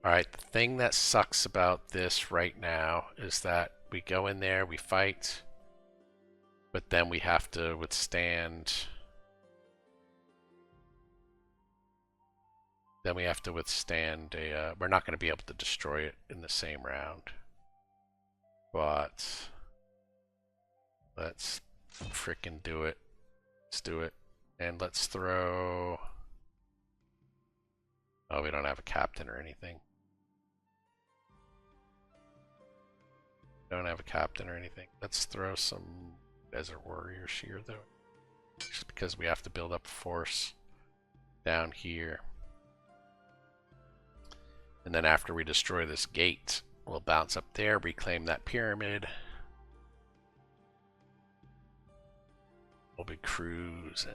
Alright, the thing that sucks about this right now is that we go in there, we fight, but then we have to withstand. Then we have to withstand a. We're not going to be able to destroy it in the same round. But let's frickin' do it. Let's do it. And let's throw. Oh, we don't have a captain or anything. Don't have a captain or anything. Let's throw some desert warriors here, though. Just because we have to build up a force down here. And then after we destroy this gate, we'll bounce up there, reclaim that pyramid. We'll be cruising.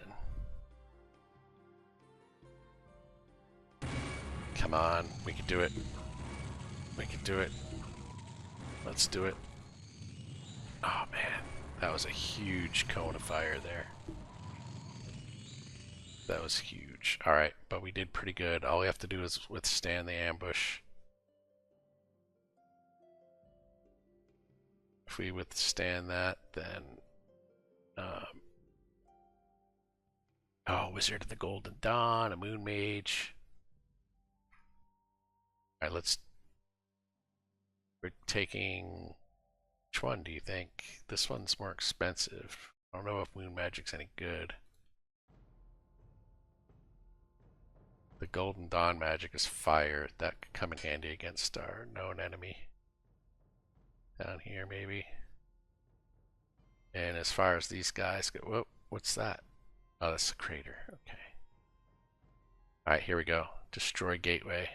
Come on, we can do it. We can do it. Let's do it. Oh man, that was a huge cone of fire there. That was huge. Alright, but we did pretty good. All we have to do is withstand the ambush. If we withstand that, then... oh, Wizard of the Golden Dawn, a Moon Mage. Alright, let's... We're taking... Which one do you think? This one's more expensive. I don't know if Moon Magic's any good. The Golden Dawn magic is fire. That could come in handy against our known enemy. Down here, maybe. And as far as these guys go... Whoa, what's that? Oh, that's a crater. Okay. Alright, here we go. Destroy gateway.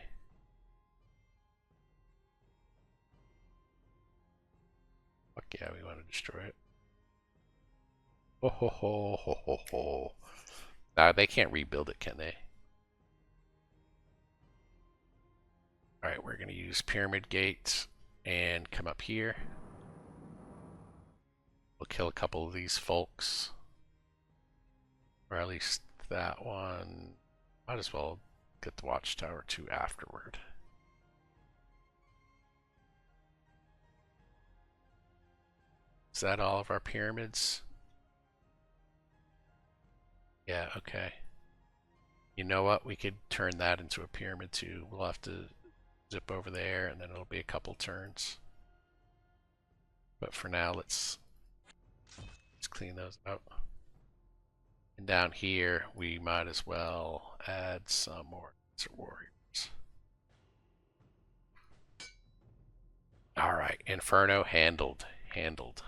Fuck yeah, we want to destroy it. Ho ho ho ho ho ho. They can't rebuild it, can they? Alright, we're going to use Pyramid Gate and come up here. We'll kill a couple of these folks. Or at least that one. Might as well get the Watchtower too afterward. Is that all of our pyramids? Yeah, okay. You know what? We could turn that into a pyramid too. We'll have to zip over there and then it'll be a couple turns. But for now, let's clean those out. And down here, we might as well add some more warriors. Alright, Inferno handled. Handled.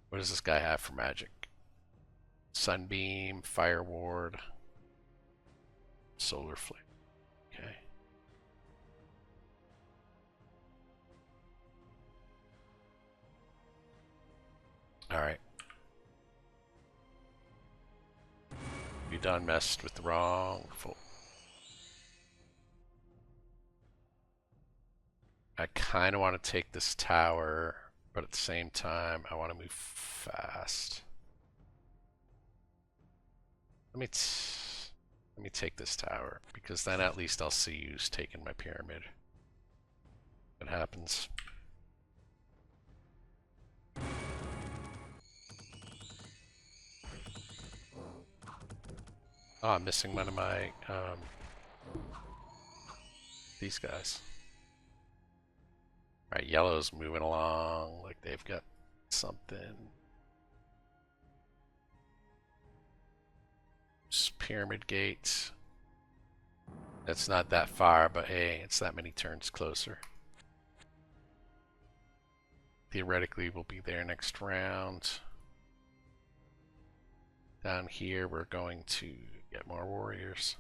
What does this guy have for magic? Sunbeam, Fire Ward, Solar Flare. Okay. Alright. You done messed with the wrong folk. I kind of want to take this tower, but at the same time, I want to move fast. Let me take this tower, because then at least I'll see who's taking my pyramid. What happens? Oh, I'm missing one of my, these guys. Alright, yellow's moving along like they've got something. Just Pyramid Gate. That's not that far, but hey, it's that many turns closer. Theoretically, we'll be there next round. Down here, we're going to get more warriors.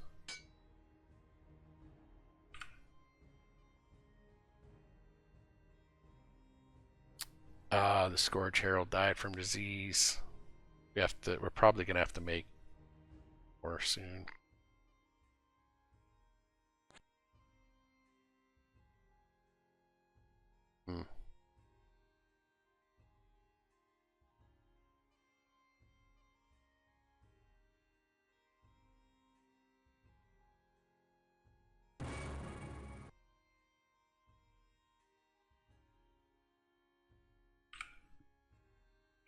The Scourge Herald died from disease. We're probably gonna have to make more soon. Hmm.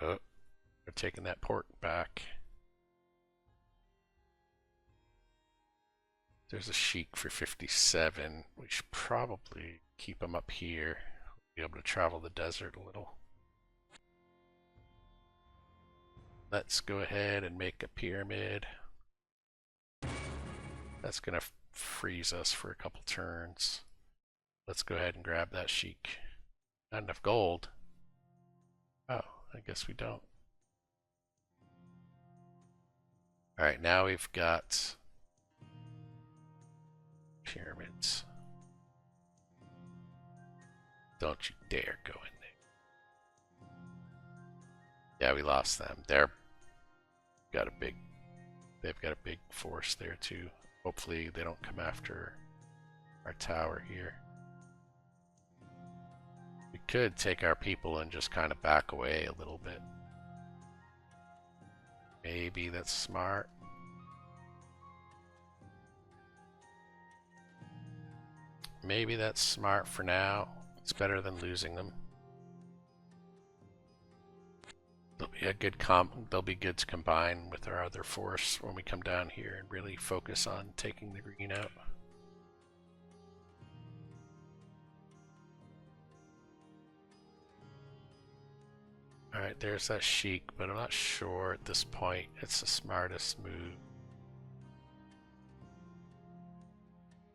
Oh, they're taking that pork back. There's a sheik for 57. We should probably keep him up here. Be able to travel the desert a little. Let's go ahead and make a pyramid. That's gonna freeze us for a couple turns. Let's go ahead and grab that sheik. Not enough gold. Oh, I guess we don't. Alright, now we've got pyramids. Don't you dare go in there. Yeah, we lost them. They've got a big force there too. Hopefully they don't come after our tower here. We could take our people and just kind of back away a little bit. Maybe that's smart. Maybe that's smart for now. It's better than losing them. They'll be good to combine with our other force when we come down here and really focus on taking the green out. Alright, there's that sheik, but I'm not sure at this point it's the smartest move.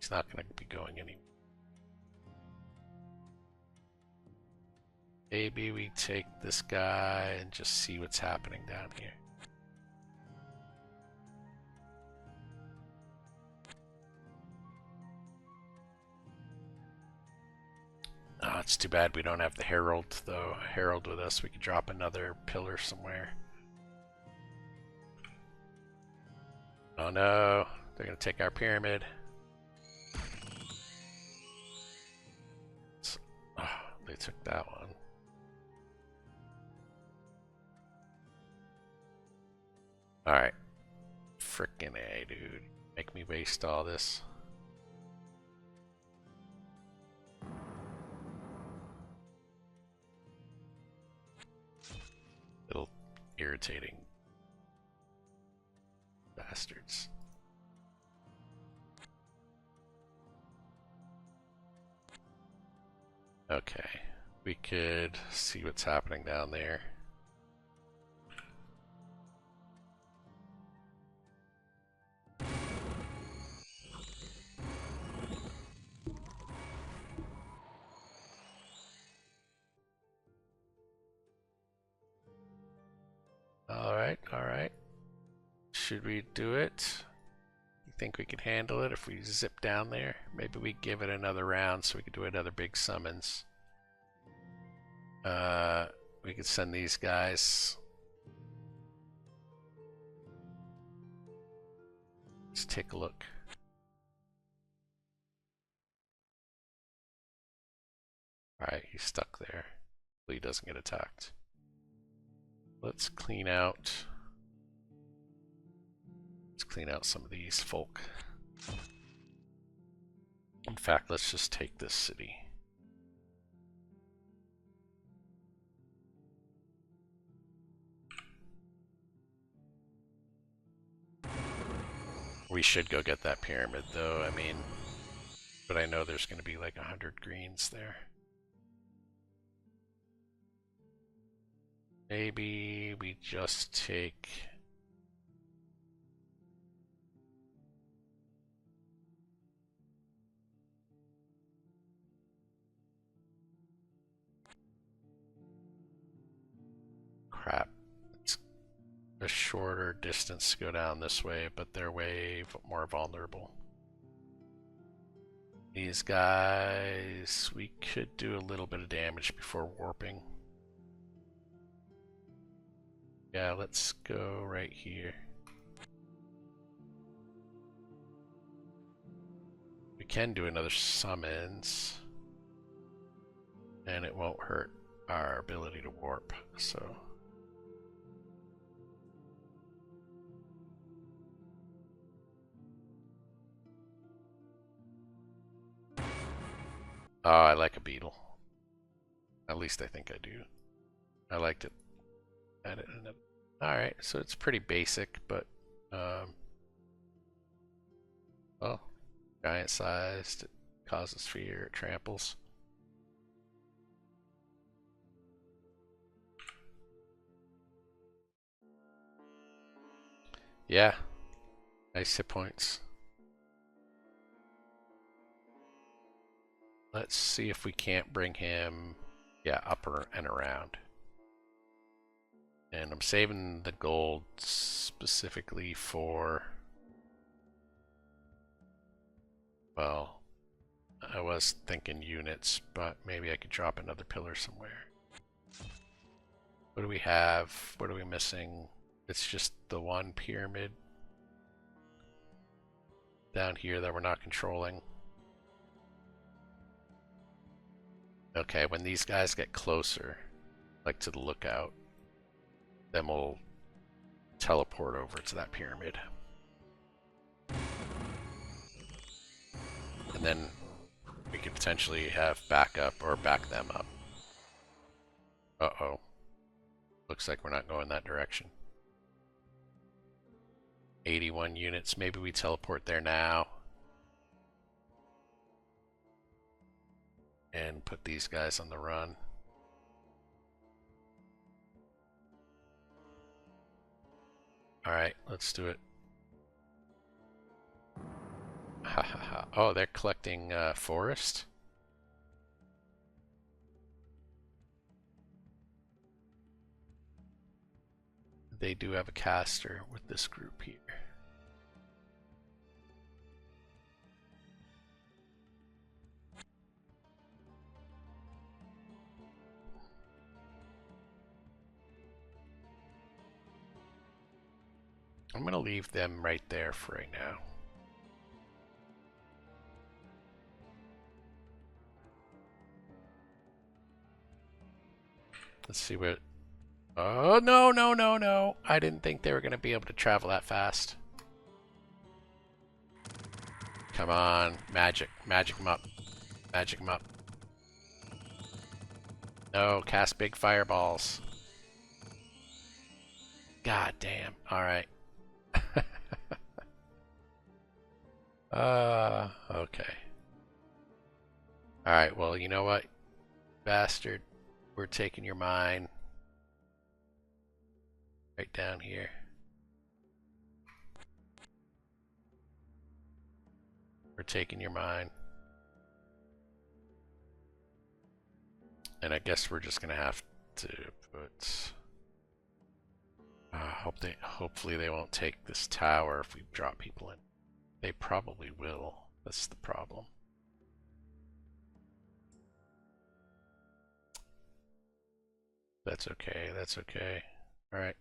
He's not going to be going anywhere. Maybe we take this guy and just see what's happening down here. Oh, it's too bad we don't have the Herald, though. Herald with us, we could drop another pillar somewhere. Oh no, they're going to take our pyramid. Oh, they took that one. Alright. Frickin' A, dude. Make me waste all this. Little irritating bastards. Okay. We could see what's happening down there. Alright. Should we do it? You think we can handle it if we zip down there? Maybe we give it another round so we can do another big summons. We could send these guys. Let's take a look. Alright, he's stuck there. Hopefully he doesn't get attacked. Let's clean out some of these folk. In fact, let's just take this city. We should go get that pyramid though, I mean, but I know there's going to be like 100 greens there. Maybe we just take... Crap. It's a shorter distance to go down this way, but they're way more vulnerable. These guys, we could do a little bit of damage before warping. Yeah, let's go right here. We can do another summons, and it won't hurt our ability to warp, so... Oh, I like a beetle. At least I think I do. I liked it. Add it in Alright, so it's pretty basic, but well, giant sized, it causes fear, it tramples. Yeah, nice hit points. Let's see if we can't bring him, yeah, up and around. And I'm saving the gold specifically for, well, I was thinking units, but maybe I could drop another pillar somewhere. What do we have? What are we missing? It's just the one pyramid down here that we're not controlling. Okay, when these guys get closer, like to the lookout, then we'll teleport over to that pyramid. And then we could potentially have backup or back them up. Uh-oh. Looks like we're not going that direction. 81 units. Maybe we teleport there now. And put these guys on the run. Alright, let's do it. Ha ha ha. Oh, they're collecting forest? They do have a caster with this group here. I'm going to leave them right there for right now. Let's see what... Oh, no, no, no, no. I didn't think they were going to be able to travel that fast. Come on. Magic. Magic them up. Magic them up. No, cast big fireballs. God damn. Alright. Okay. Alright, well, you know what? Bastard. We're taking your mine. Right down here. We're taking your mine. And I guess we're just gonna have to put... hopefully they won't take this tower if we drop people in. They probably will. That's the problem. That's okay. That's okay. Alright.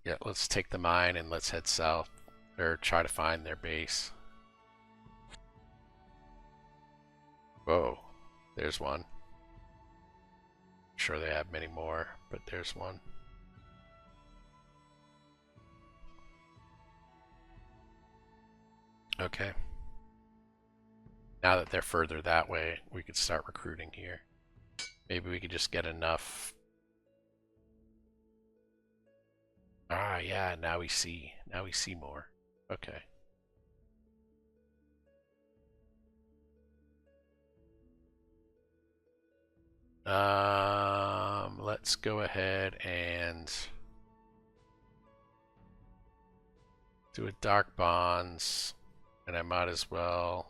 Yeah, let's take the mine and let's head south. Or try to find their base. Whoa. There's one. I'm sure they have many more, but there's one. Okay. Now that they're further that way, we could start recruiting here. Maybe we could just get enough. Ah, yeah, now we see. Now we see more. Okay. Let's go ahead and do a dark bonds, and I might as well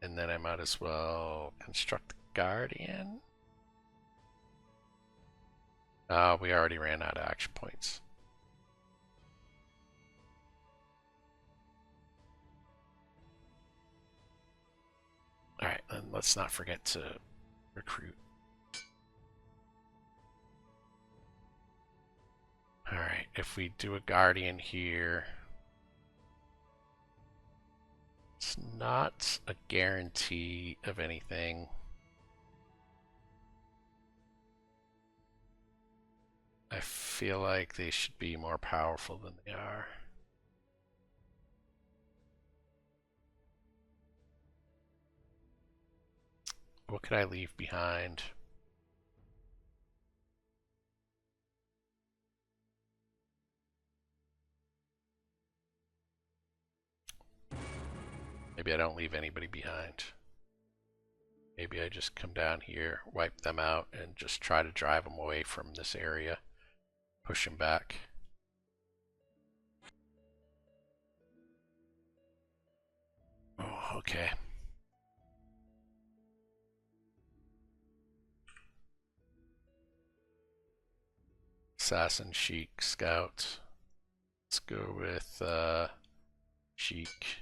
and then I might as well construct the guardian. We already ran out of action points. Alright, then let's not forget to recruit. Alright, if we do a guardian here, it's not a guarantee of anything. I feel like they should be more powerful than they are. what could I leave behind? Maybe I don't leave anybody behind. Maybe I just come down here, wipe them out, and just try to drive them away from this area. Push them back. Oh, okay. Assassin, Sheik, Scout. Let's go with Sheik.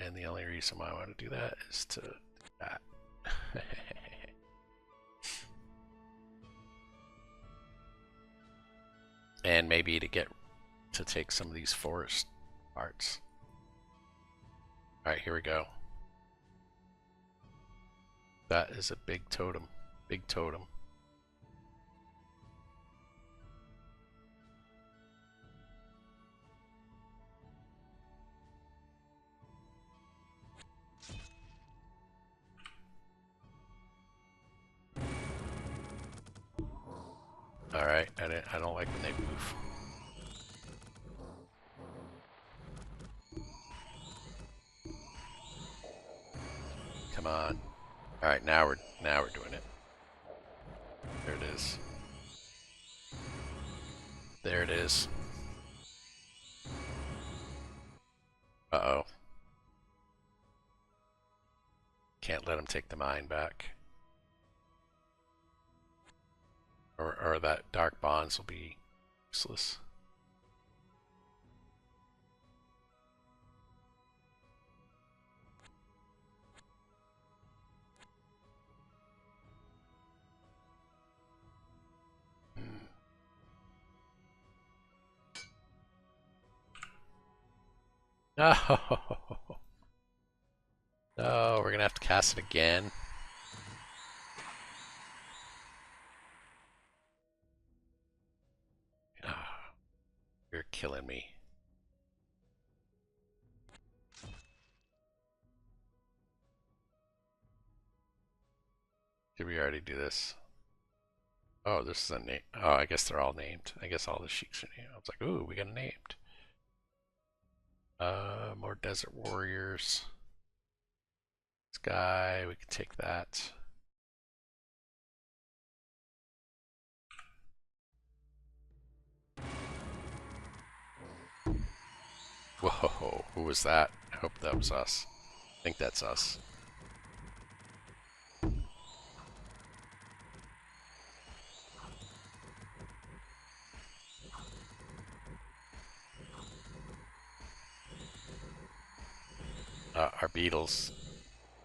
And the only reason why I want to do that is to do that. And maybe to take some of these forest parts. Alright, here we go. That is a big totem. Big totem. Alright, I don't like when they move. Come on. Alright, now we're doing it. There it is. There it is. Uh-oh. Can't let him take the mine back. Or that dark bonds will be useless. No! No, we're gonna have to cast it again. You're killing me. Did we already do this? Oh, this is a name. Oh, I guess they're all named. I guess all the sheiks are named. I was like, ooh, we got a named. More desert warriors. This guy, we can take that. Whoa, who was that? I hope that was us. I think that's us. Our beetle's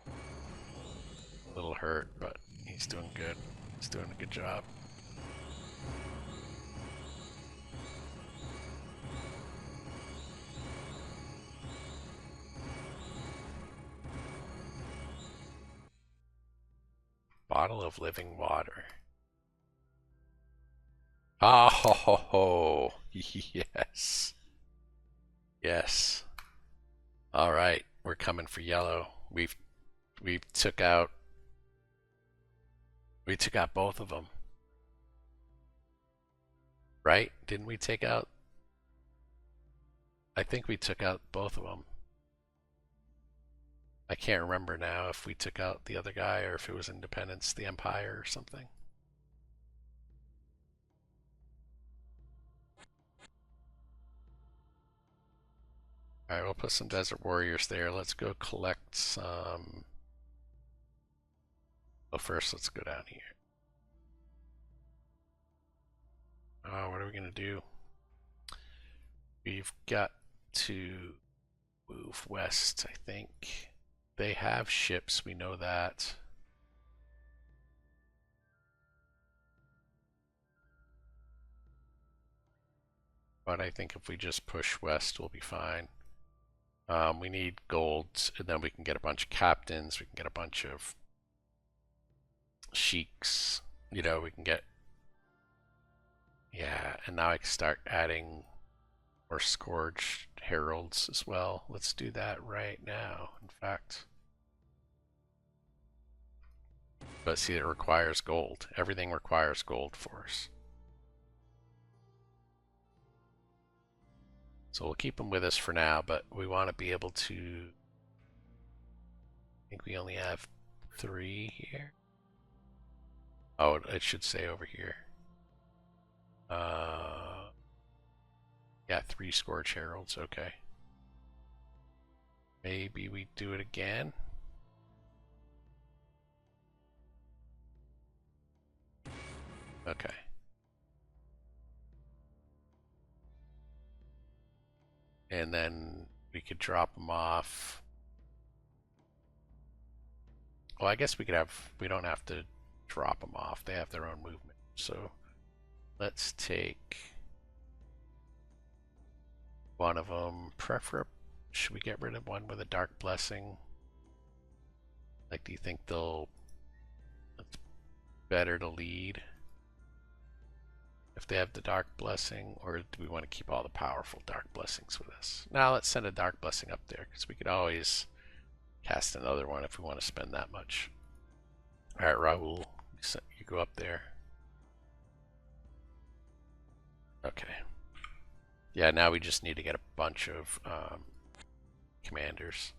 a little hurt, but he's doing good. He's doing a good job. Bottle of living water. Oh, ho, ho, ho. Yes. Yes. All right, we're coming for yellow. We took out both of them. Right? Didn't we take out? I think we took out both of them. I can't remember now if we took out the other guy or if it was Independence, the Empire or something. Alright, we'll put some Desert Warriors there. Let's go collect some... Well, first let's go down here. Oh, what are we going to do? We've got to move west, I think. They have ships, we know that. But I think if we just push west, we'll be fine. We need gold, and then we can get a bunch of captains. We can get a bunch of sheiks. You know, we can get... Yeah, and now I can start adding more Scourge Heralds as well. Let's do that right now, in fact. But see, it requires gold. Everything requires gold for us. So we'll keep them with us for now, but we want to be able to... I think we only have 3 here. Oh, it should say over here. Yeah, 3 Scourge Heralds, okay. Maybe we do it again. Okay. And then we could drop them off. Well, I guess we don't have to drop them off. They have their own movement. So let's take one of them. Should we get rid of one with a Dark Blessing? Like, do you think it's better to lead if they have the Dark Blessing, or do we want to keep all the powerful Dark Blessings with us? Now let's send a Dark Blessing up there, because we could always cast another one if we want to spend that much. Alright, Raul, you go up there. Okay. Yeah, now we just need to get a bunch of commanders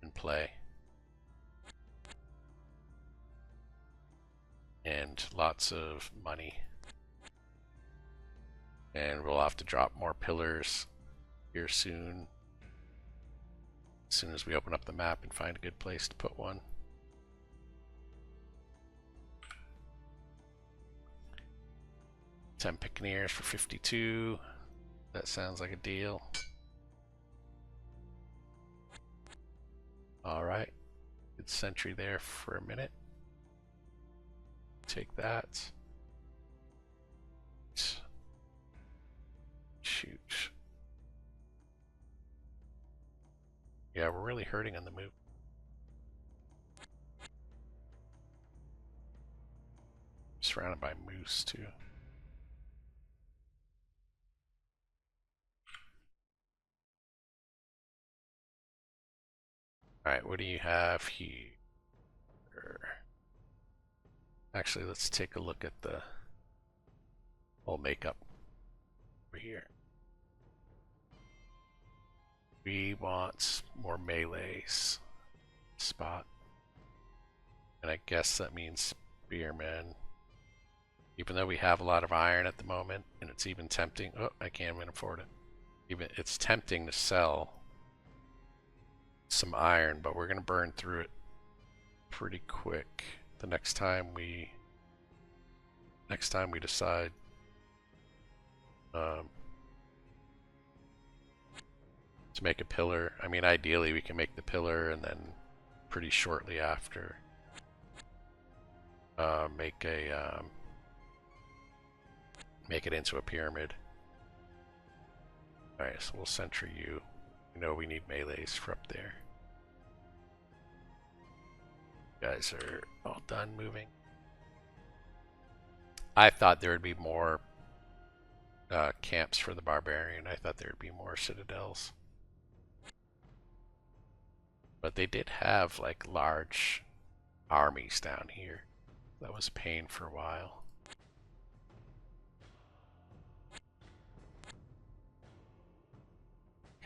in play. And lots of money. And we'll have to drop more pillars here soon. As soon as we open up the map and find a good place to put one. Ten Piccaneers for 52. That sounds like a deal. Alright. Good sentry there for a minute. Take that. Shoot. Yeah, we're really hurting on the move. Surrounded by moose too. Alright, what do you have here? Actually, let's take a look at the whole makeup over here. We want more melees spot. And I guess that means spearmen. Even though we have a lot of iron at the moment, and it's even tempting. Oh, I can't even afford it. It's tempting to sell some iron, but we're gonna burn through it pretty quick the next time we decide to make a pillar. I mean, ideally we can make the pillar and then pretty shortly after make it into a pyramid. Alright, so we'll sentry you. You know we need melees for up there. You guys are all done moving. I thought there would be more camps for the barbarian. I thought there would be more citadels. But they did have like large armies down here. That was a pain for a while.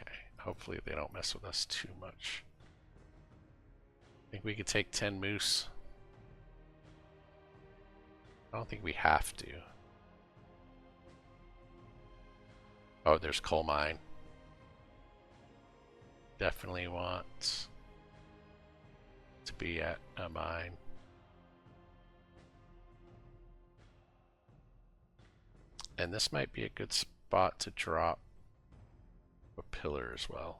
Okay, hopefully they don't mess with us too much. I think we could take 10 moose. I don't think we have to. Oh, there's coal mine. Definitely want to be at a mine. And this might be a good spot to drop a pillar as well.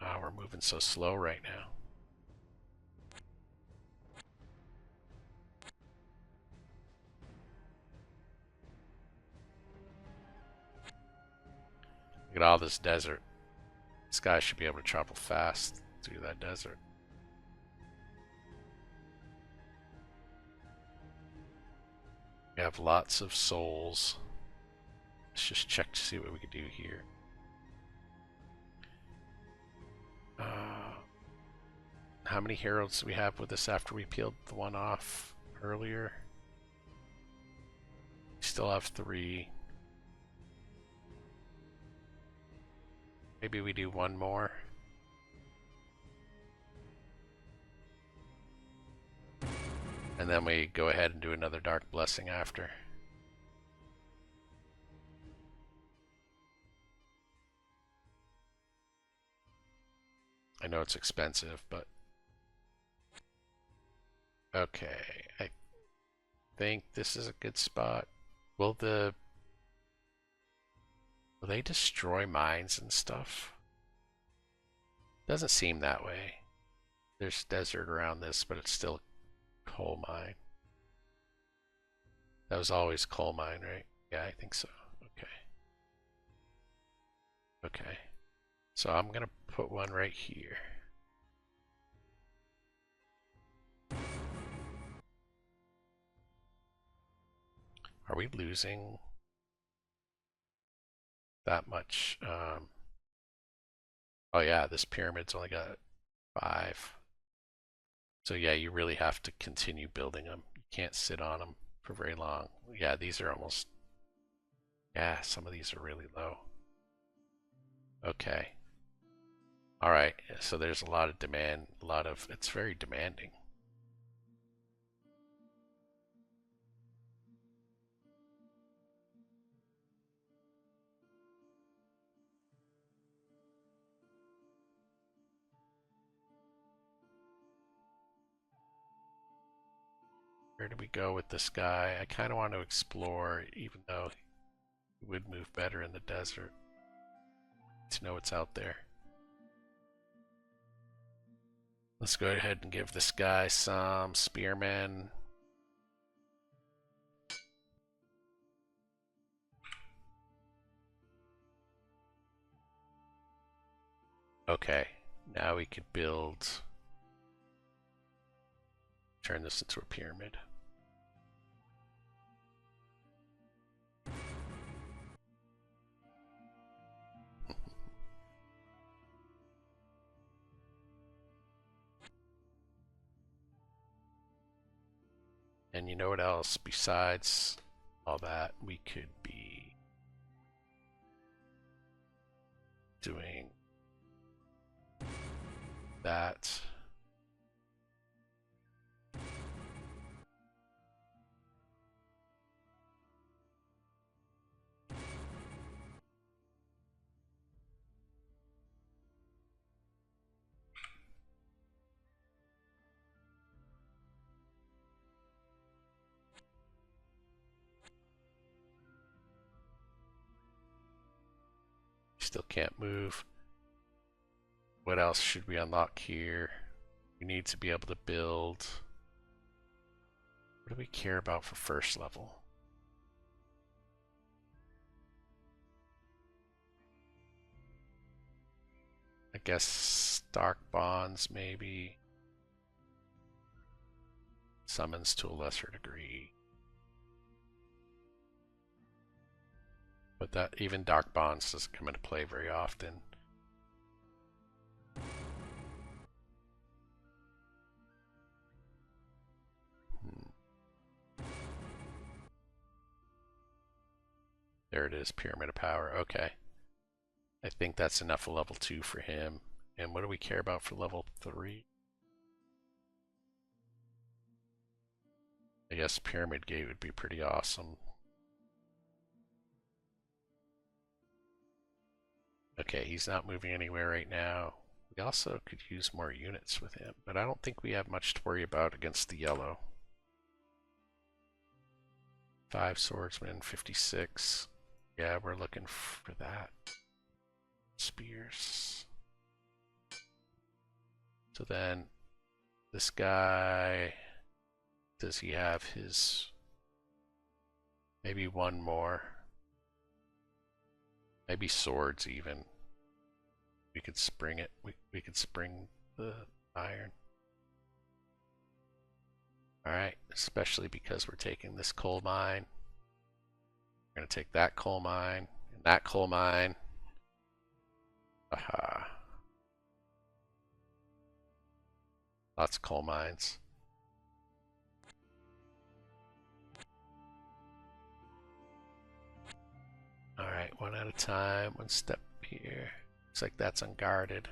Oh, we're moving so slow right now. Look at all this desert. This guy should be able to travel fast through that desert. We have lots of souls. Let's just check to see what we can do here. how many heralds do we have with us after we peeled the one off earlier? We still have 3. Maybe we do one more. And then we go ahead and do another Dark Blessing after. I know it's expensive, but... Okay, I think this is a good spot. Will they destroy mines and stuff? Doesn't seem that way. There's desert around this, but it's still a coal mine. That was always coal mine, right? Yeah, I think so. Okay. Okay. So I'm gonna put one right here. Are we losing that much? Oh yeah, this pyramid's only got 5. So yeah, you really have to continue building them. You can't sit on them for very long. Yeah, these are almost... Yeah, some of these are really low. Okay. Alright, so there's a lot of demand, it's very demanding. Where do we go with this guy? I kind of want to explore, even though he would move better in the desert. To know what's out there. Let's go ahead and give this guy some spearmen. Okay, now we could turn this into a pyramid. And you know what else? Besides all that, we could be doing that. Still can't move. What else should we unlock here? We need to be able to build. What do we care about for first level? I guess dark bonds maybe. Summons to a lesser degree. But that even dark bonds doesn't come into play very often. There it is, Pyramid of Power. Okay. I think that's enough of level 2 for him. And what do we care about for level 3? I guess Pyramid Gate would be pretty awesome. Okay, he's not moving anywhere right now. We also could use more units with him, but I don't think we have much to worry about against the yellow. 5 swordsmen, 56. Yeah, we're looking for that. Spears. So then, this guy, does he have his... Maybe one more. Maybe swords even. We could spring it. We could spring the iron. Alright, especially because we're taking this coal mine. We're going to take that coal mine and that coal mine. Aha. Lots of coal mines. Alright, one at a time, one step here. Looks like that's unguarded.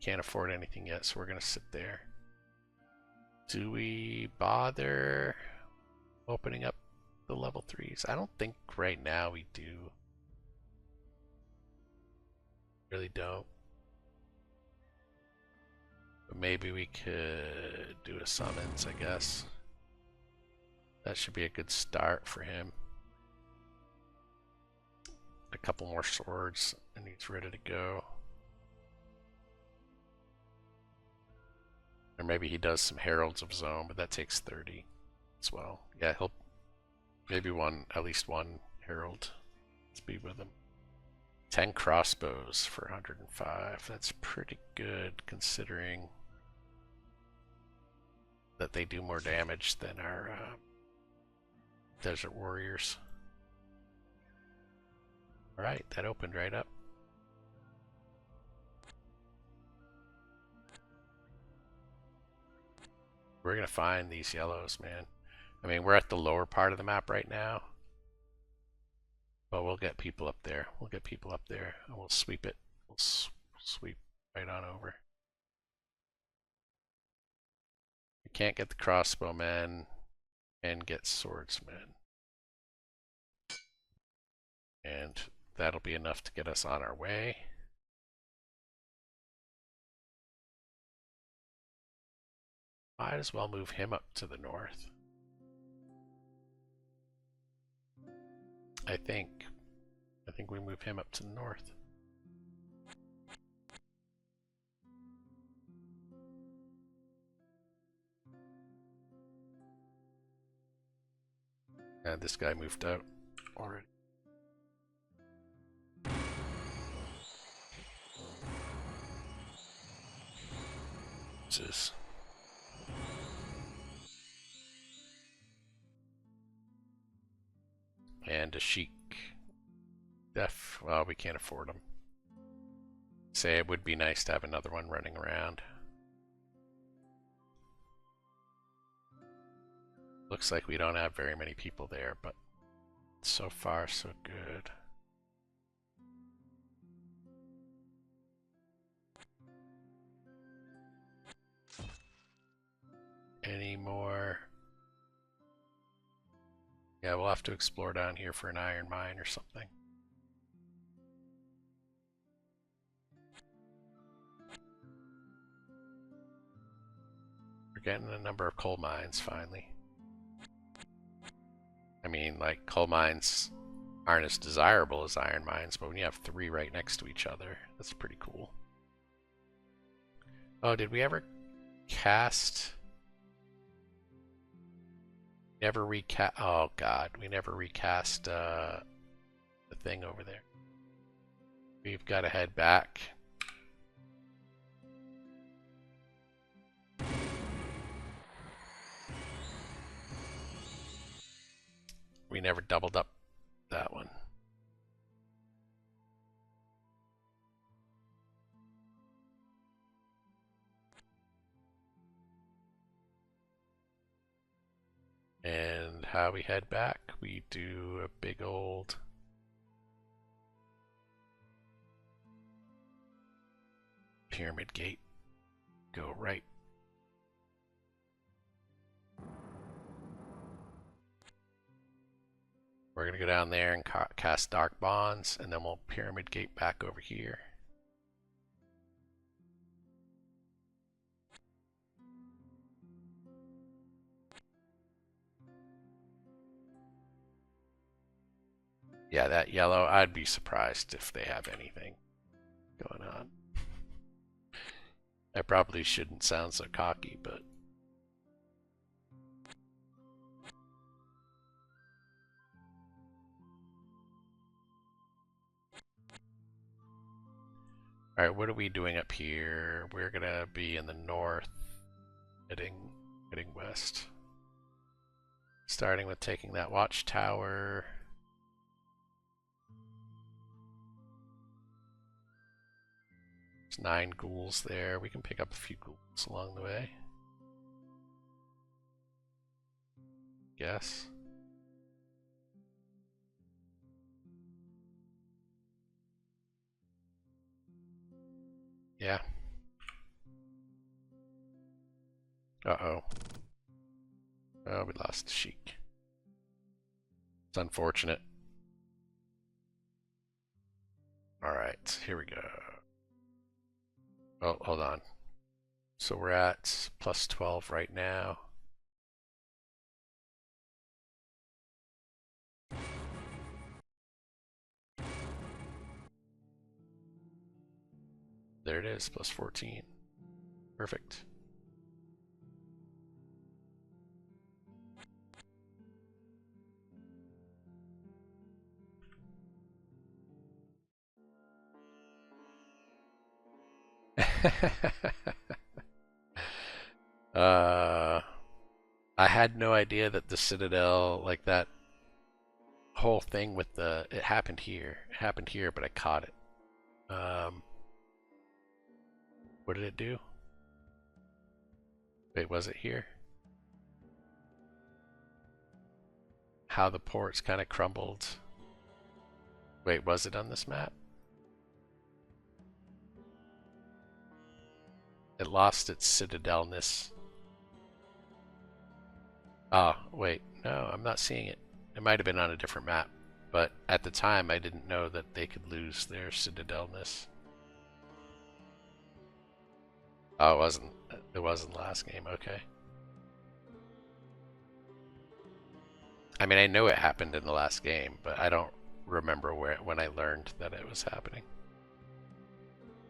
Can't afford anything yet, so we're gonna sit there. Do we bother opening up the level 3s? I don't think right now we do. Really don't. But maybe we could do a summons, I guess. That should be a good start for him. A couple more swords and he's ready to go. Or maybe he does some Heralds of Zone, but that takes 30 as well. Yeah, he'll maybe at least one Herald to be with him. 10 crossbows for 105. That's pretty good considering that they do more damage than our Desert Warriors. Alright, that opened right up. We're gonna find these yellows, man. I mean, we're at the lower part of the map right now. But we'll get people up there. We'll get people up there and we'll sweep it. We'll sweep right on over. We can't get the crossbowmen and get swordsmen. And that'll be enough to get us on our way. Might as well move him up to the north. I think we move him up to the north. And this guy moved out already. Jesus. And a Sheik. Well, we can't afford them. Say it would be nice to have another one running around. Looks like we don't have very many people there, but so far so good. Any more? Yeah, we'll have to explore down here for an iron mine or something. We're getting a number of coal mines finally. I mean, like, coal mines aren't as desirable as iron mines, but when you have 3 right next to each other, that's pretty cool. Oh, did we ever cast? Never recast. Oh god, we never recast the thing over there. We've got to head back. We never doubled up that one. And how we head back, we do a big old pyramid gate. Go right. We're going to go down there and cast Dark Bonds, and then we'll pyramid gate back over here. Yeah, that yellow, I'd be surprised if they have anything going on. I probably shouldn't sound so cocky, but alright, what are we doing up here? We're gonna be in the north, heading west. Starting with taking that watchtower. There's 9 ghouls there. We can pick up a few ghouls along the way. Guess. Yeah. Uh-oh. Oh, we lost the Sheik. It's unfortunate. Alright, here we go. Oh, hold on. So we're at plus 12 right now. There it is, plus 14. Perfect. I had no idea that the Citadel, like that whole thing with it happened here. It happened here, but I caught it. What did it do? Wait, was it here? How the ports kind of crumbled. Wait, was it on this map? It lost its citadelness. Oh, wait. No, I'm not seeing it. It might have been on a different map. But at the time, I didn't know that they could lose their citadelness. Oh, it wasn't last game. Okay. I mean, I know it happened in the last game, but I don't remember when I learned that it was happening.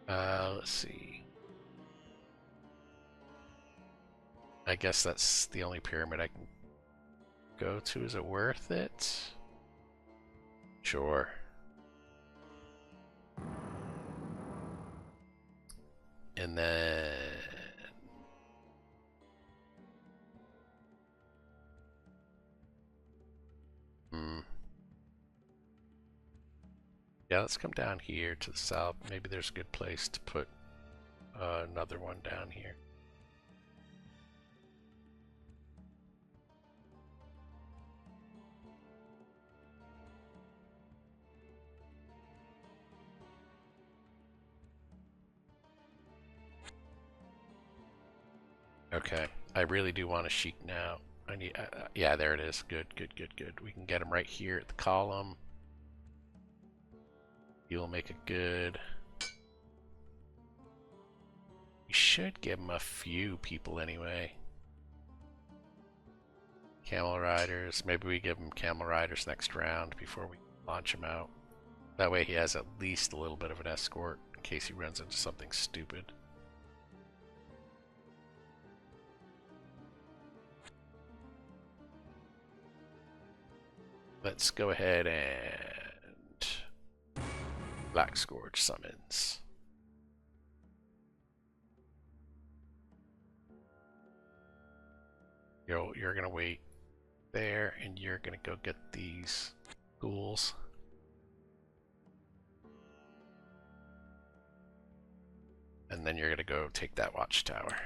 Let's see. I guess that's the only pyramid I can go to. Is it worth it? Sure. And then... Yeah, let's come down here to the south. Maybe there's a good place to put another one down here. Okay, I really do want a Sheik now. I need, yeah, there it is. Good, good, good, good. We can get him right here at the column. You'll make it good. We should give him a few people anyway. Camel riders. Maybe we give him camel riders next round before we launch him out. That way he has at least a little bit of an escort in case he runs into something stupid. Let's go ahead and Black Scourge summons. You're gonna wait there, and you're gonna go get these ghouls. And then you're gonna go take that watchtower.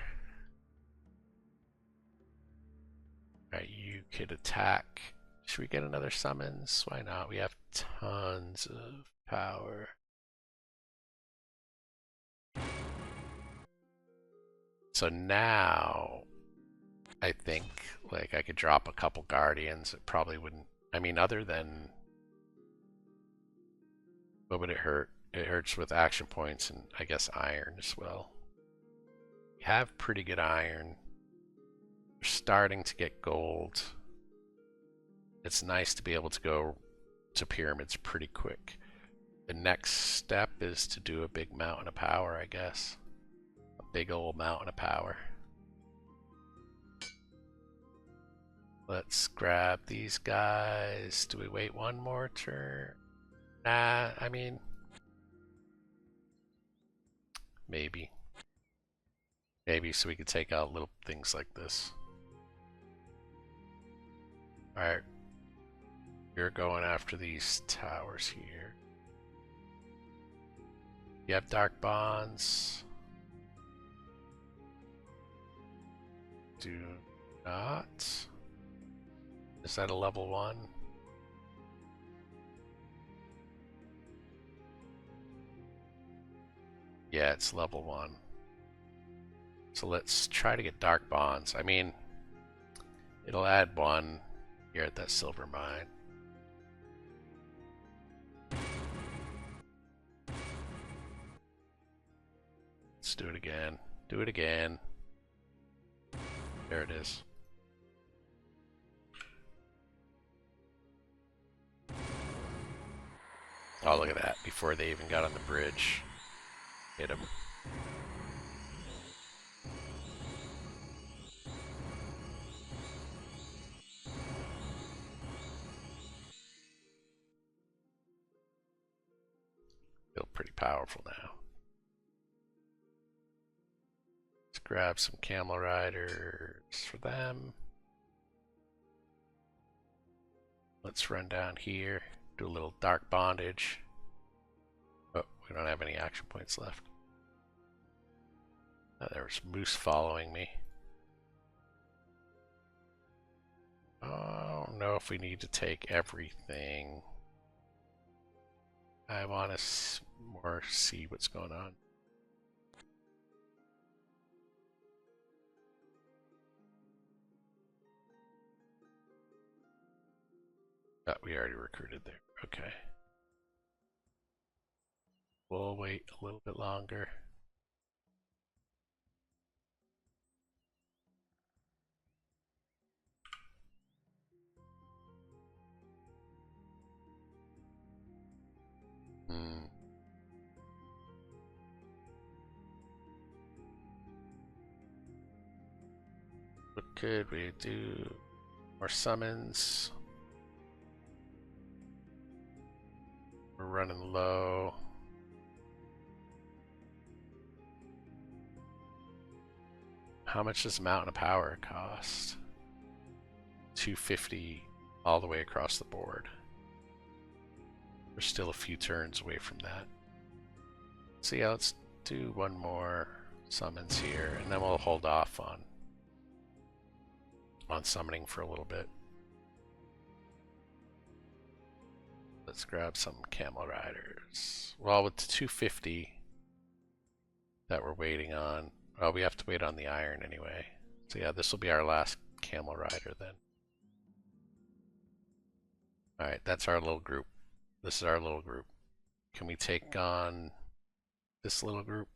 Alright, you could attack. Should we get another summons? Why not? We have tons of power. So now I think like I could drop a couple guardians. It probably wouldn't, I mean, other than, what would it hurt? It hurts with action points and I guess iron as well. We have pretty good iron. We're starting to get gold. It's nice to be able to go to pyramids pretty quick. The next step is to do a big mountain of power, I guess. A big old mountain of power. Let's grab these guys. Do we wait one more turn? Nah, I mean, maybe. Maybe so we could take out little things like this. Alright. You're going after these towers here. You have dark bonds. Do not. Is that a level 1? Yeah, it's level 1. So let's try to get dark bonds. I mean, it'll add 1 here at that silver mine. Let's do it again. Do it again. There it is. Oh, look at that. Before they even got on the bridge. Hit him. Feel pretty powerful now. Let's grab some camel riders for them. Let's run down here, do a little dark bondage. Oh, we don't have any action points left. Oh, there was moose following me. I don't know if we need to take everything. I want to more see what's going on. Oh, we already recruited there. Okay. We'll wait a little bit longer. What could we do? More summons. We're running low. How much does Mountain of Power cost? 250 all the way across the board. We're still a few turns away from that. So yeah, let's do one more summons here, and then we'll hold off on summoning for a little bit. Let's grab some camel riders. Well, with the 250 that we're waiting on, well, we have to wait on the iron anyway. So yeah, this will be our last camel rider then. Alright, that's our little group. This is our little group. Can we take on this little group?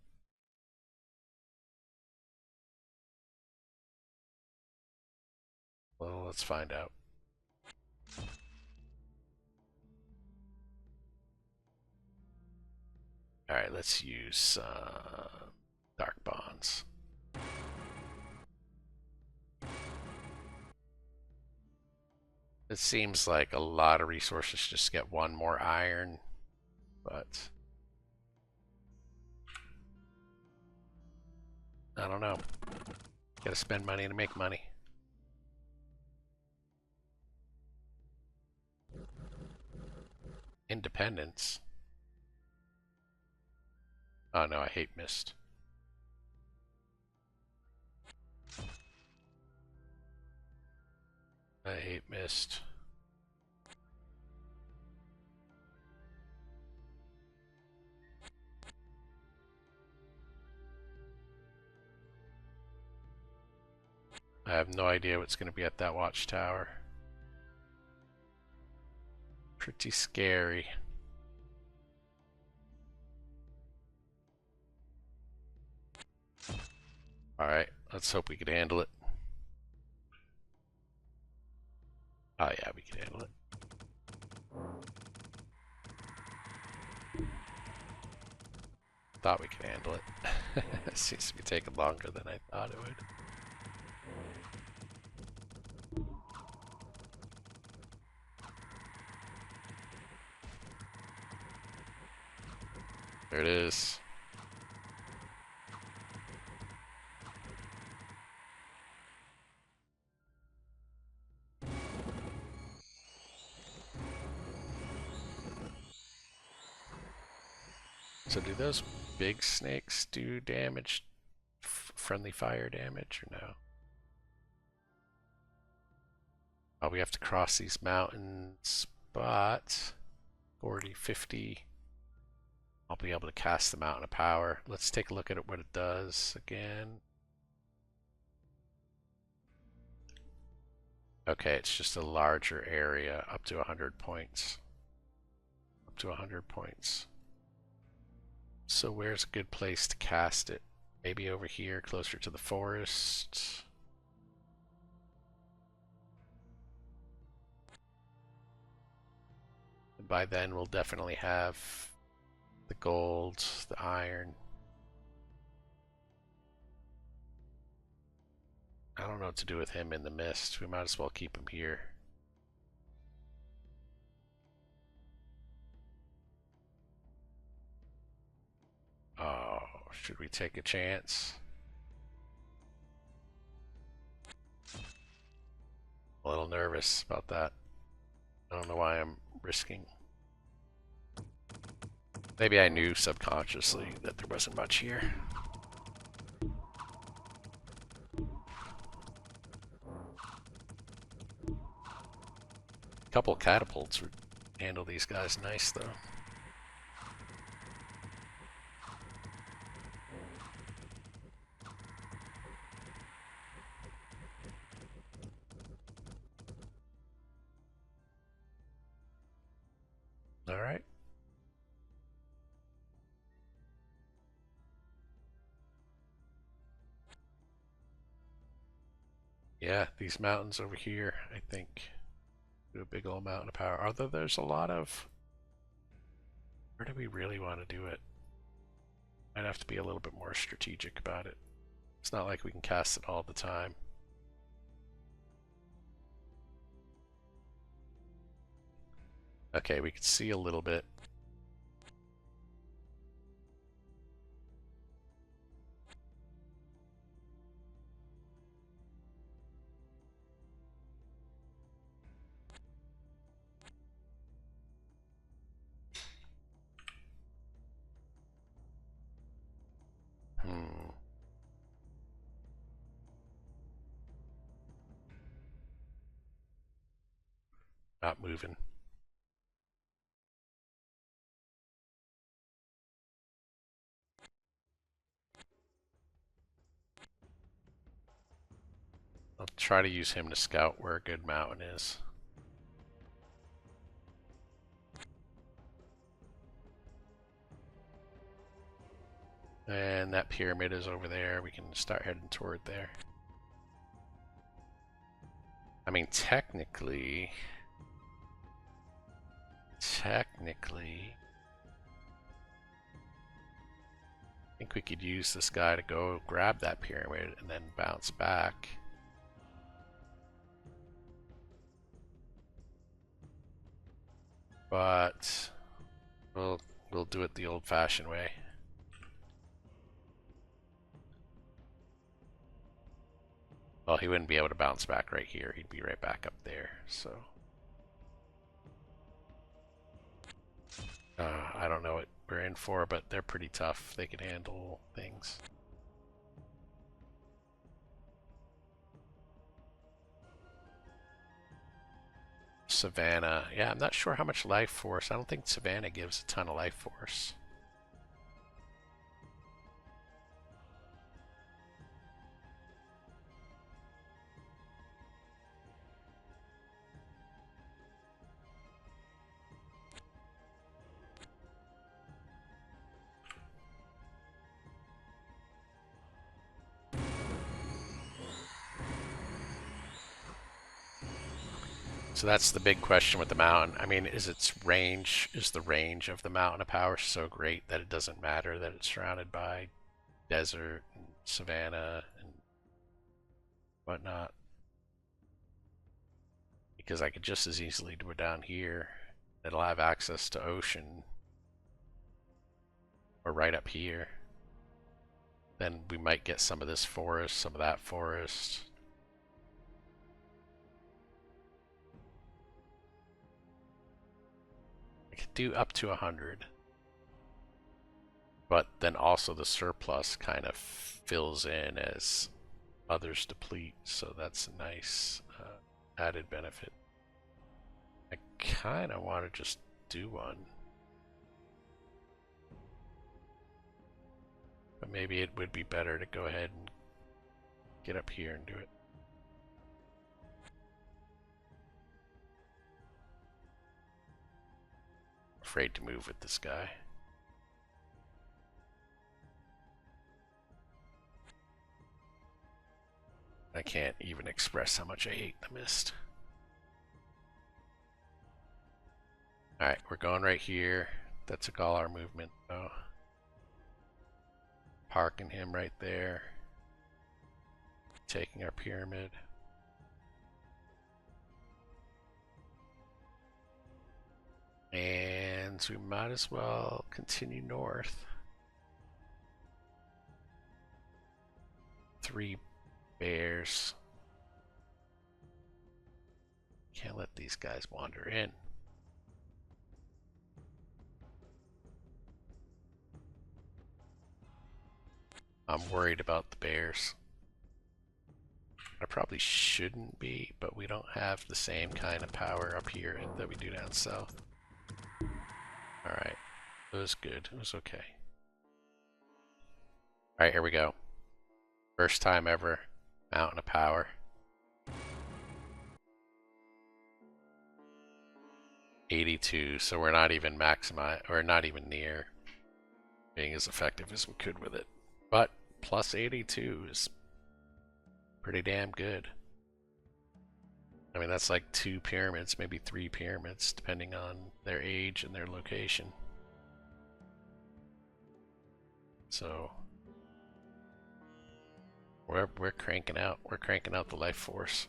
Well, let's find out. Alright, let's use dark bonds. It seems like a lot of resources just get one more iron, but I don't know. Gotta spend money to make money. Independence. Oh no, I hate mist. I hate mist. I have no idea what's going to be at that watchtower. Pretty scary. Alright, let's hope we can handle it. Oh yeah, we can handle it. Thought we could handle it. It seems to be taking longer than I thought it would. There it is. So do those big snakes do damage, friendly fire damage, or no? Oh, we have to cross these mountains, but 40, 50. I'll be able to cast the Mountain of Power. Let's take a look at what it does again. Okay, it's just a larger area, up to 100 points. Up to 100 points. So where's a good place to cast it? Maybe over here, closer to the forest. And by then we'll definitely have the gold, the iron. I don't know what to do with him in the mist. We might as well keep him here. Oh, should we take a chance? A little nervous about that. I don't know why I'm risking. Maybe I knew subconsciously that there wasn't much here. A couple catapults would handle these guys nice, though. All right. Yeah, these mountains over here, I think, do a big old mountain of power. Although there's a lot of... Where do we really want to do it? I'd have to be a little bit more strategic about it. It's not like we can cast it all the time. Okay, we can see a little bit. Not moving. I'll try to use him to scout where a good mountain is. And that pyramid is over there. We can start heading toward there. I mean, technically, I think we could use this guy to go grab that pyramid and then bounce back. But we'll do it the old-fashioned way. Well, he wouldn't be able to bounce back right here. He'd be right back up there, so... I don't know what we're in for, but they're pretty tough. They can handle things. Savannah. Yeah, I'm not sure how much life force. I don't think Savannah gives a ton of life force. So that's the big question with the mountain. I mean, is the range of the mountain of power so great that it doesn't matter that it's surrounded by desert and savanna and whatnot? Because I could just as easily do it down here. It'll have access to ocean or right up here. Then we might get some of this forest, some of that forest. I could do up to 100. But then also the surplus kind of fills in as others deplete, so that's a nice added benefit. I kind of want to just do one. But maybe it would be better to go ahead and get up here and do it. Afraid to move with this guy. I can't even express how much I hate the mist. Alright, we're going right here. That took all our movement though. Parking him right there. Taking our pyramid. And so we might as well continue north. 3 bears. Can't let these guys wander in. I'm worried about the bears. I probably shouldn't be, but we don't have the same kind of power up here that we do down south. Alright, it was good. It was okay. Alright, here we go. First time ever. Mountain of Power. 82, so we're not even or not even near being as effective as we could with it. But plus 82 is pretty damn good. I mean, that's like 2 pyramids, maybe 3 pyramids, depending on their age and their location. So we're cranking out. We're cranking out the life force.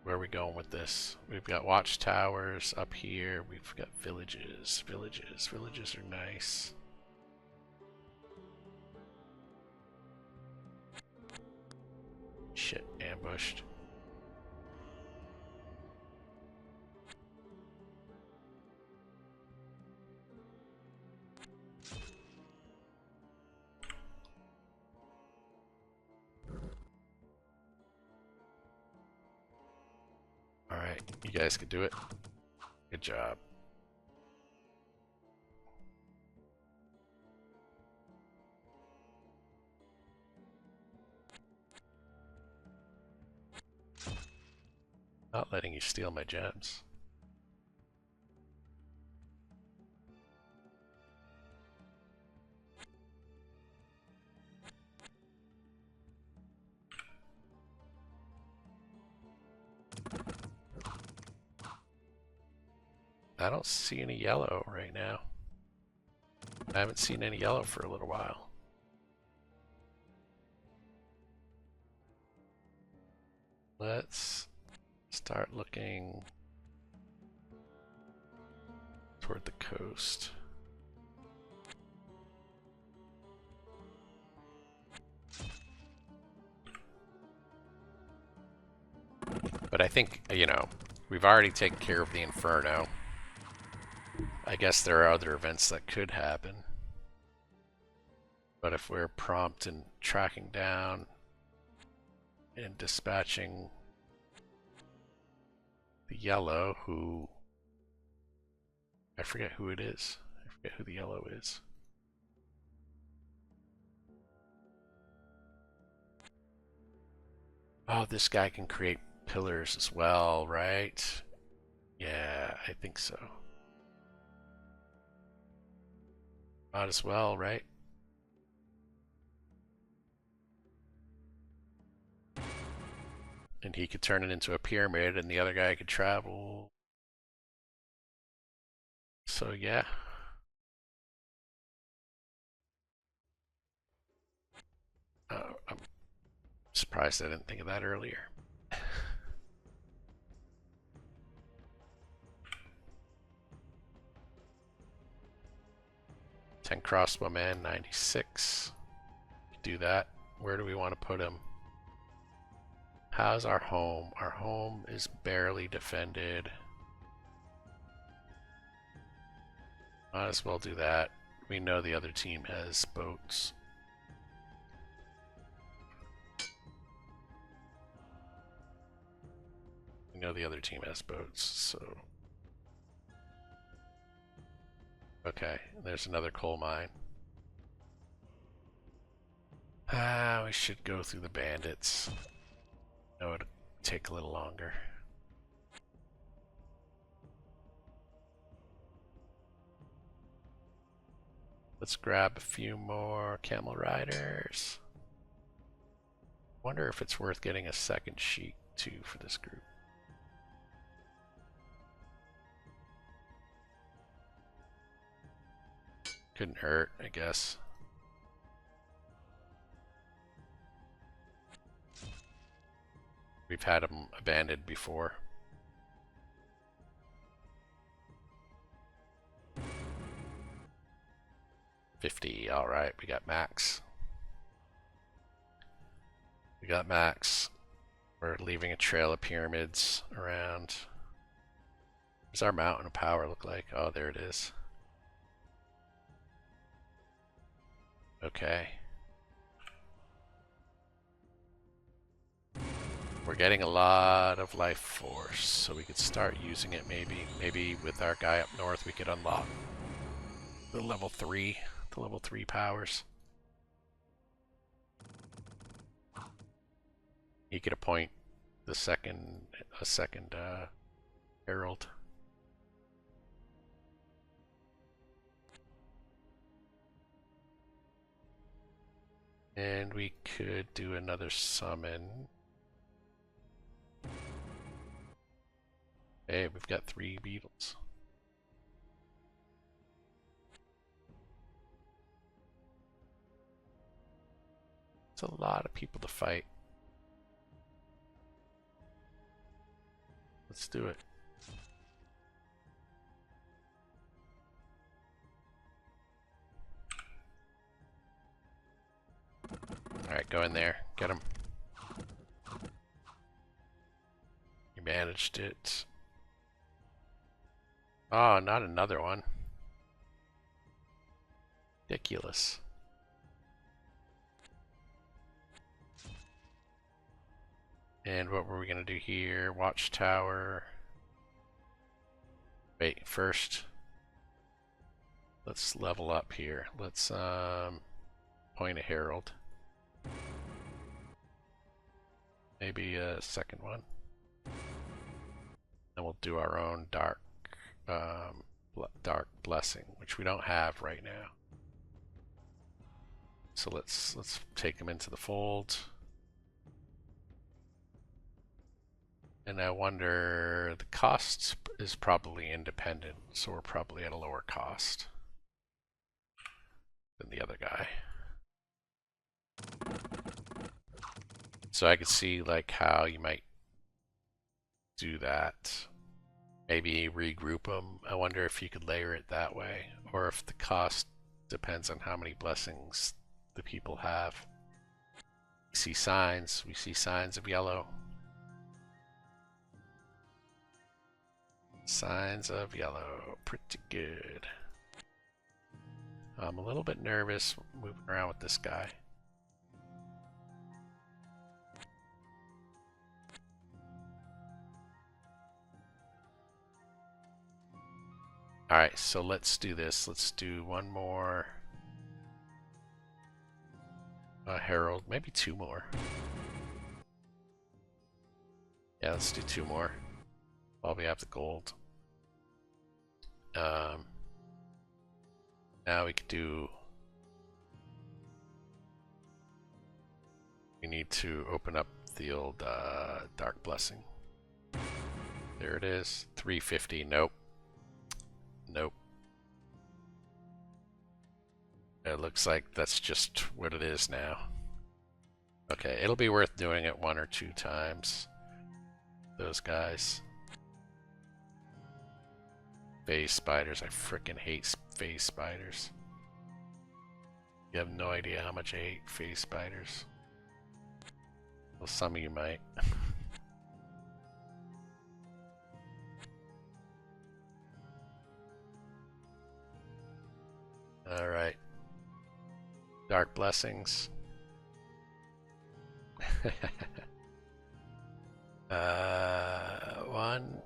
Where are we going with this? We've got watchtowers up here. We've got villages. Villages are nice. Shit, ambushed. Alright, you guys can do it. Good job. Not letting you steal my gems. I don't see any yellow right now. I haven't seen any yellow for a little while. Let's start looking toward the coast. But I think, you know, we've already taken care of the Inferno. I guess there are other events that could happen. But if we're prompt in tracking down and dispatching the yellow, who... I forget who it is. I forget who the yellow is. Oh, this guy can create pillars as well, right? Yeah, I think so. Might as well, right? And he could turn it into a pyramid and the other guy could travel. So yeah. I'm surprised I didn't think of that earlier. 10 crossbowmen, 96. Do that. Where do we want to put him? How's our home? Our home is barely defended. Might as well do that. We know the other team has boats. We know the other team has boats, so... Okay, there's another coal mine. We should go through the bandits. No, it'll take a little longer. Let's grab a few more camel riders. Wonder if it's worth getting a second sheet too for this group. Couldn't hurt, I guess. We've had them abandoned before. $50, alright, we got max. We got max. We're leaving a trail of pyramids around. What does our mountain of power look like? Oh, there it is. Okay. We're getting a lot of life force, so we could start using it maybe. Maybe with our guy up north we could unlock the level 3 powers. He could appoint a second herald. And we could do another summon. Hey, we've got 3 beetles. It's a lot of people to fight. Let's do it. Alright, go in there. Get him. You managed it. Oh, not another one. Ridiculous. And what were we gonna do here? Watchtower. Wait, first let's level up here. Let's point a herald. Maybe a second one. And we'll do our own dark blessing, which we don't have right now. So let's take him into the fold. And I wonder, the cost is probably independent, so we're probably at a lower cost than the other guy. So I could see like how you might do that. Maybe regroup them. I wonder if you could layer it that way, or if the cost depends on how many blessings the people have. We see signs of yellow. Signs of yellow, pretty good. I'm a little bit nervous moving around with this guy. Alright, so let's do this. Let's do one more herald, maybe 2 more. Yeah, let's do 2 more while we have the gold. Now we could do... We need to open up the old Dark Blessing. There it is. 350. Nope. Nope. It looks like that's just what it is now. Okay, it'll be worth doing it 1 or 2 times. Those guys. Phase spiders. I frickin' hate phase spiders. You have no idea how much I hate phase spiders. Well, some of you might. Dark blessings. One.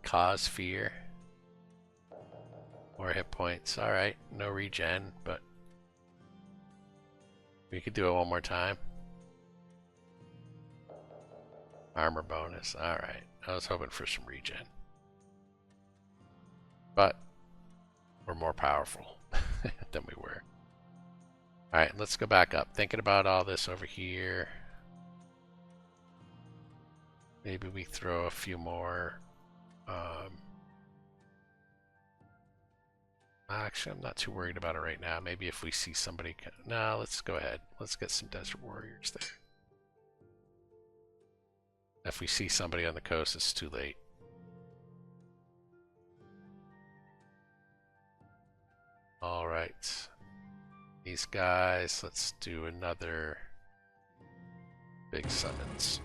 Cause fear. More hit points. Alright, no regen, but we could do it one more time. Armor bonus. Alright, I was hoping for some regen. But we're more powerful than we were. Alright, let's go back up. Thinking about all this over here. Maybe we throw a few more. Actually, I'm not too worried about it right now. Maybe if we see somebody... No, let's go ahead. Let's get some Desert Warriors there. If we see somebody on the coast, it's too late. Alright. These guys, let's do another big summons.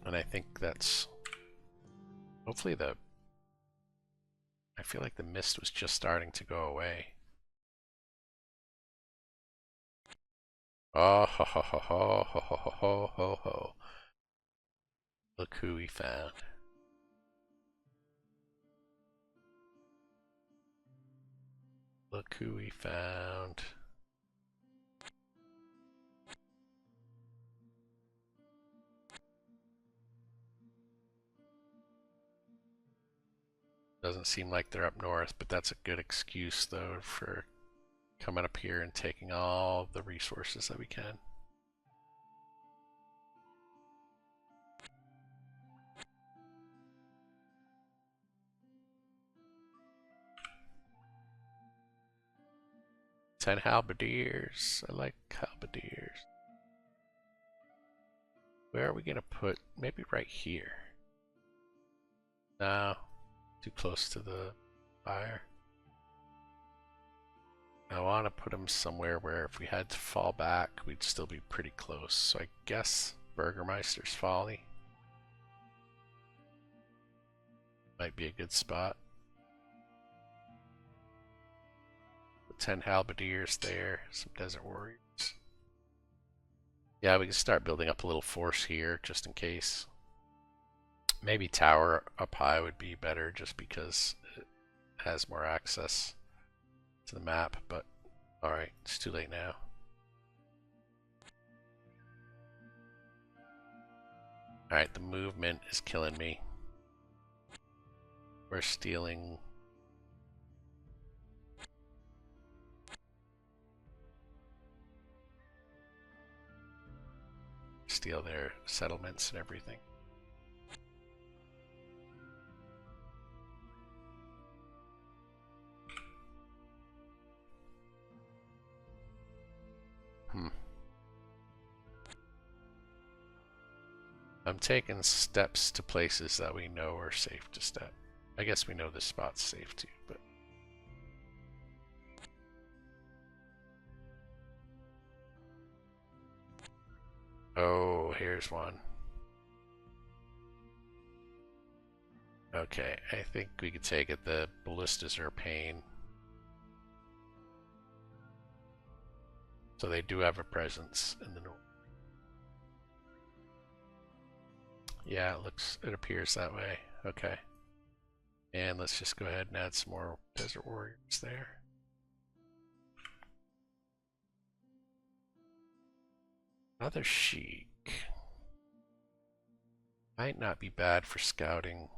And I think that's... Hopefully I feel like the mist was just starting to go away. Oh ho ho ho ho ho ho ho ho ho. Look who we found. Look who we found. Doesn't seem like they're up north, but that's a good excuse though for coming up here and taking all the resources that we can. Ten halberdiers. I like halberdiers. Where are we gonna put? Maybe right here. No, too close to the fire. I want to put them somewhere where if we had to fall back, we'd still be pretty close. So I guess Burgermeister's Folly might be a good spot. The 10 halberdiers there, some Desert Warriors. Yeah, we can start building up a little force here just in case. Maybe tower up high would be better just because it has more access to the map, but alright, it's too late now. Alright, the movement is killing me. We're stealing. Steal their settlements and everything. I'm taking steps to places that we know are safe to step. I guess we know this spot's safe too, but... Oh, here's one. Okay, I think we could take it. The ballistas are a pain. So they do have a presence in the north. Yeah, it appears that way. Okay. And let's just go ahead and add some more Desert Warriors there. Another Sheik. Might not be bad for scouting.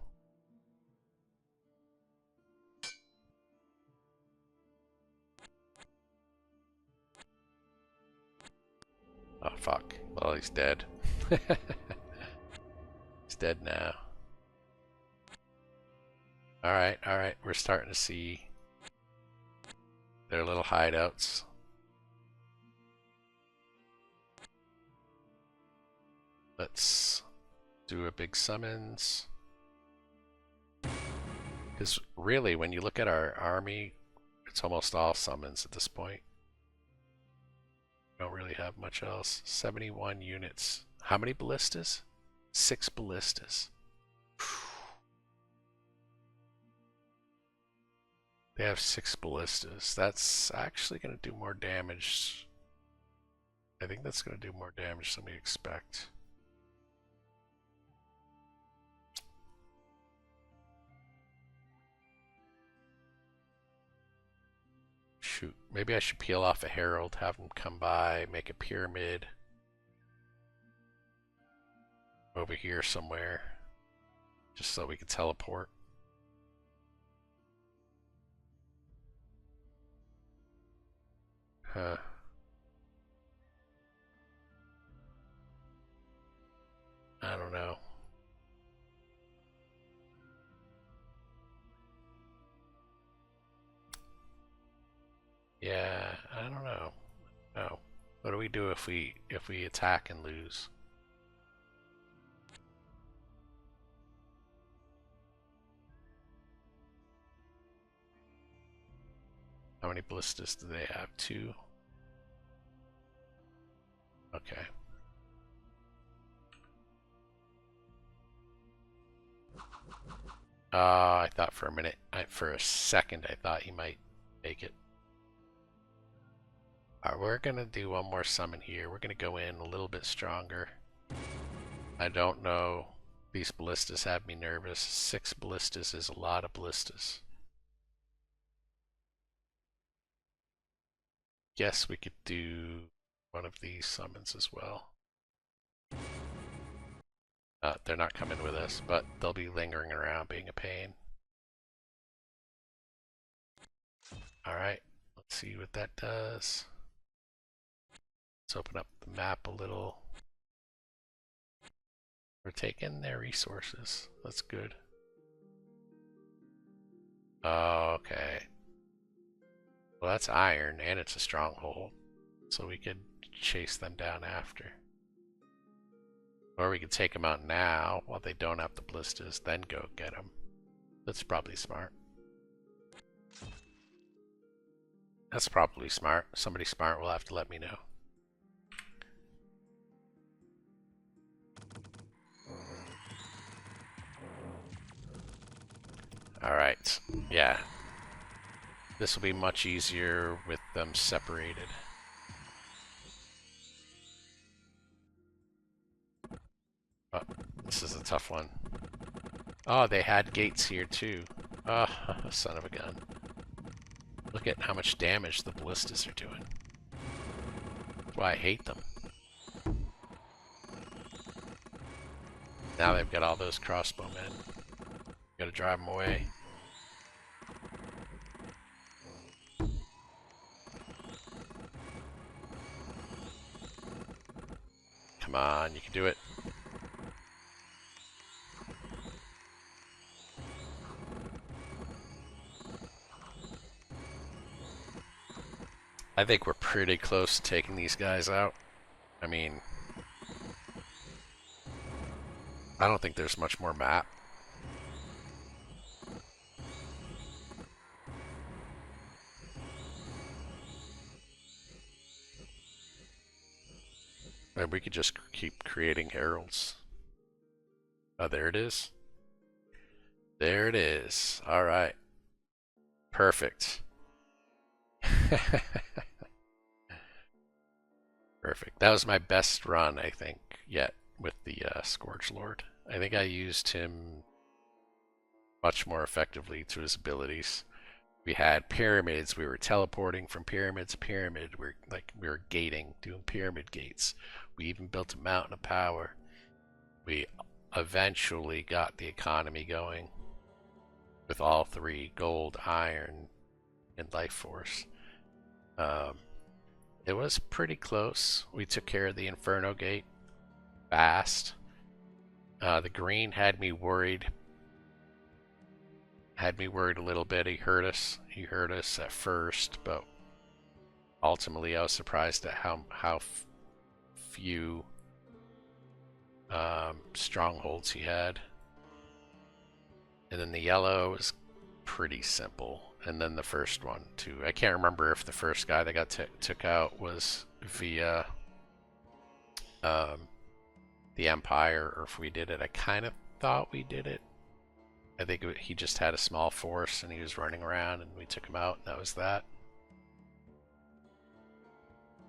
Oh fuck. Well, he's dead. He's dead now. Alright, alright. We're starting to see their little hideouts. Let's do a big summons. Because really, when you look at our army, it's almost all summons at this point. Don't really have much else. 71 units. How many ballistas? 6 ballistas. They have 6 ballistas. That's actually going to do more damage. I think that's going to do more damage than we expect. Shoot, maybe I should peel off a herald, have them come by, make a pyramid over here somewhere, just so we can teleport. Huh. I don't know. Yeah, I don't know. No. What do we do if we attack and lose? How many ballistas do they have? 2? Okay. I thought for a minute, for a second, I thought he might make it. Alright, we're gonna do one more summon here. We're gonna go in a little bit stronger. I don't know. These ballistas have me nervous. 6 ballistas is a lot of ballistas. Guess we could do one of these summons as well. They're not coming with us, but they'll be lingering around being a pain. Alright, let's see what that does. Let's open up the map a little. We're taking their resources. That's good. Okay. Well, that's iron, and it's a stronghold. So we could chase them down after. Or we could take them out now while they don't have the ballistas, then go get them. That's probably smart. That's probably smart. Somebody smart will have to let me know. Alright, yeah. This will be much easier with them separated. Oh, this is a tough one. Oh, they had gates here too. Oh, son of a gun. Look at how much damage the ballistas are doing. That's why I hate them. Now they've got all those crossbowmen. Gotta drive them away. Come on, you can do it. I think we're pretty close to taking these guys out. I mean, I don't think there's much more map. And we could just keep creating heralds. Oh, there it is. There it is. All right. Perfect. Perfect. That was my best run, I think, yet with the Scourge Lord. I think I used him much more effectively through his abilities. We had pyramids. We were teleporting from pyramid to pyramid. We were gating, doing pyramid gates. We even built a mountain of power. We eventually got the economy going with all 3: gold, iron, and life force. It was pretty close. We took care of the Inferno gate fast. The green had me worried. Had me worried a little bit. He hurt us. He hurt us at first, but ultimately I was surprised at how few strongholds he had. And then the yellow was pretty simple. And then the first one too. I can't remember if the first guy that got took out was via the Empire or if we did it. I kind of thought we did it I think he just had a small force and he was running around and we took him out and that was that.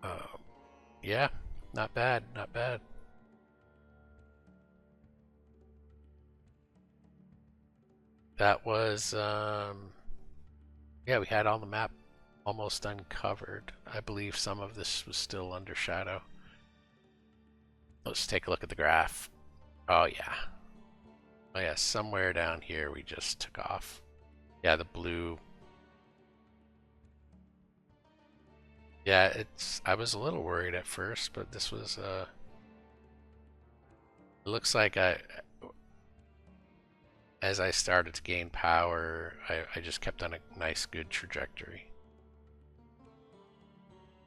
Um, yeah, not bad, not bad. That was, yeah, we had all the map almost uncovered. I believe some of this was still under shadow. Let's take a look at the graph. Oh, yeah. Oh, yeah, somewhere down here we just took off. Yeah, the blue. Yeah, I was a little worried at first, but this was, it looks like as I started to gain power, I just kept on a nice, good trajectory.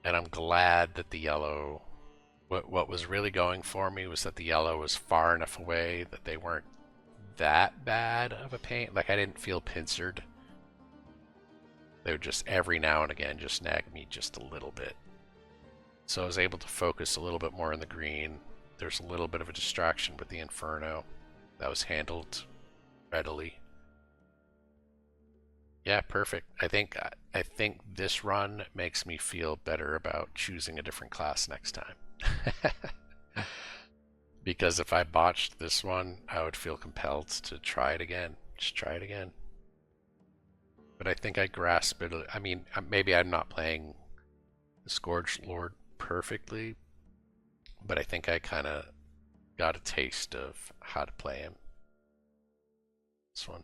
And I'm glad that the yellow, what was really going for me was that the yellow was far enough away that they weren't that bad of a pain. Like I didn't feel pincered. They would just every now and again just nag me just a little bit. So I was able to focus a little bit more on the green. There's a little bit of a distraction with the Inferno. That was handled readily. Yeah, perfect. I think this run makes me feel better about choosing a different class next time. Because if I botched this one, I would feel compelled to try it again. Just try it again. But I think I grasp it. I mean, maybe I'm not playing the Scourge Lord perfectly, but I think I kind of got a taste of how to play him. This one.